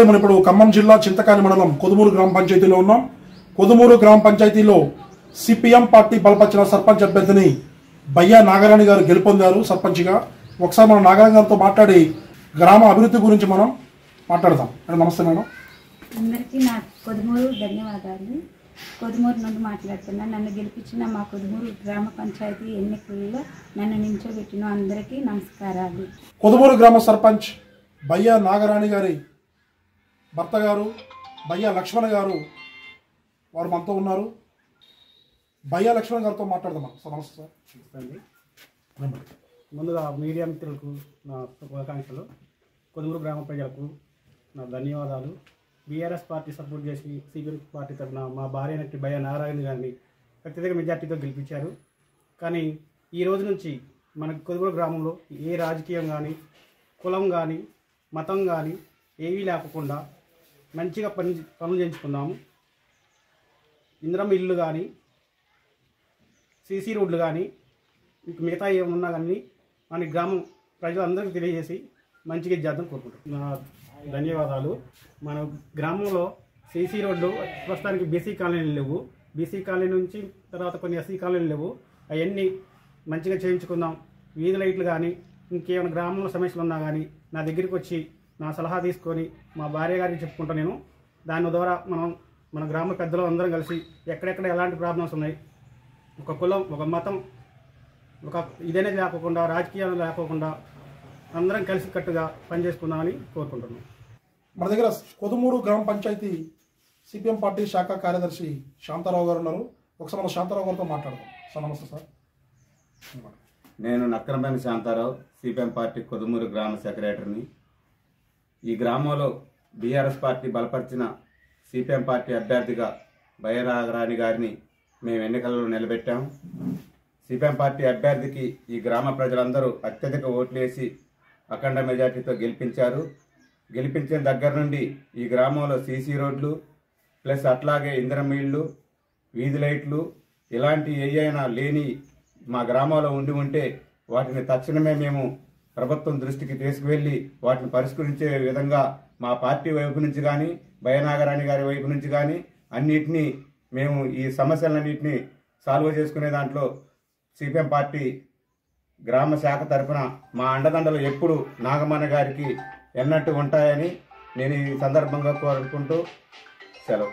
నమస్తే. మనం ఇప్పుడు ఖమ్మం జిల్లా చింతకాని మండలం కొదుమూరు గ్రామ పంచాయతీలో ఉన్నాం. కొదుమూరు గ్రామ పంచాయతీలో సిపిఎం పార్టీ బలపరిచిన సర్పంచ్ అభ్యర్థిని బయ్యా నాగరాణి గారు గెలుపొందారు సర్పంచ్గా. ఒకసారి మనం నాగరాణి గారితో మాట్లాడి గ్రామ అభివృద్ధి గురించి మనం మాట్లాడదాం. నమస్తే మేడం. అందరికీ నా కొదుమూరు ధన్యవాదాలు. కొదుమూరు నుండి మాట్లాడుతున్నాను. నన్ను గెలిపించిన మా కొదుమూరు గ్రామ పంచాయతీ ఎన్నికల్లో నన్ను నిల్చోబెట్టిన అందరికీ నమస్కారాలు. కొదుమూరు గ్రామ సర్పంచ్ బయ్యా నాగరాణి గారి భర్త గారు బయ్యా లక్ష్మణ గారు వారు మనతో ఉన్నారు. బయ్యా లక్ష్మణ గారితో మాట్లాడదాం. సార్ నమస్తే సార్. ముందుగా మీడియా మిత్రులకు నా శుభాకాంక్షలు. కొదుమూరు గ్రామ ప్రజలకు నా ధన్యవాదాలు. బీఆర్ఎస్ పార్టీ సపోర్ట్ చేసి సిపిఎం పార్టీ తరఫున మా భార్య నటి బయ్యా నారాయణ గారిని అత్యధిక మెజార్టీతో గెలిపించారు. కానీ ఈ రోజు నుంచి మన కొదుమూరు గ్రామంలో ఏ రాజకీయం కానీ కులం కానీ మతం కానీ ఏవీ లేకుండా మంచిగా పనులు చేయించుకున్నాము. ఇందిరమ్మ ఇల్లు కానీ సీసీ రోడ్లు కానీ మిగతా ఏమన్నా కానీ మన గ్రామం ప్రజలందరికీ తెలియజేసి మంచిగా చేద్దాం కోరుకుంటాం. నా ధన్యవాదాలు. మన గ్రామంలో సీసీ రోడ్లు ప్రస్తుతానికి బీసీ కాలనీలు లేవు. బీసీ కాలనీ నుంచి తర్వాత కొన్ని ఎస్సీ కాలనీలు లేవు. అవన్నీ మంచిగా చేయించుకుందాం. వీధి లైట్లు కానీ ఇంకేమైనా గ్రామంలో సమస్యలు ఉన్నా కానీ నా దగ్గరికి వచ్చి నా సలహా తీసుకొని మా భార్య గారికి చెప్పుకుంటాను నేను. దాని ద్వారా మన గ్రామ పెద్దలు అందరం కలిసి ఎక్కడెక్కడ ఎలాంటి ప్రాబ్లమ్స్ ఉన్నాయి, ఒక కులం ఒక మతం ఒక ఇదనేది లేకోకుండా రాజకీయాలు లేకోకుండా అందరం కలిసి కట్టుగా పనిచేసుకుందామని కోరుకుంటున్నాం. మన దగ్గర కొదుమూరు గ్రామ పంచాయతీ సిపిఎం పార్టీ శాఖ కార్యదర్శి శాంతారావు గారు ఉన్నారు. ఒకసారి మన శాంతారావు గారితో మాట్లాడదాం. సార్ నమస్తే సార్. నేను నక్కరమైన శాంతారావు, సిపిఎం పార్టీ కొదుమూరు గ్రామ సెక్రటరీని. ఈ గ్రామంలో బీఆర్ఎస్ పార్టీ బలపరిచిన సిపిఎం పార్టీ అభ్యర్థిగా బయ్యా నాగరాణి గారిని మేము ఎన్నికలలో నిలబెట్టాము. సిపిఎం పార్టీ అభ్యర్థికి ఈ గ్రామ ప్రజలందరూ అత్యధిక ఓట్లేసి అఖండ మెజార్టీతో గెలిపించారు. గెలిపించిన దగ్గర నుండి ఈ గ్రామంలో సీసీ రోడ్లు ప్లస్ అట్లాగే ఇందిరమ్మ ఇళ్ళు, వీధి లైట్లు ఇలాంటి ఏవైనా లేని మా గ్రామంలో ఉంటే వాటిని తక్షణమే మేము ప్రభుత్వం దృష్టికి తీసుకువెళ్ళి వాటిని పరిష్కరించే విధంగా మా పార్టీ వైపు నుంచి కానీ బయ్యా నాగరాణి గారి వైపు నుంచి కానీ అన్నిటినీ మేము ఈ సమస్యలన్నింటినీ సాల్వ్ చేసుకునే దాంట్లో సిపిఎం పార్టీ గ్రామ శాఖ తరఫున మా అండదండలు ఎప్పుడు నాగమన్న గారికి ఎన్నట్టు ఉంటాయని నేను ఈ సందర్భంగా కోరుకుంటూ సెలవు.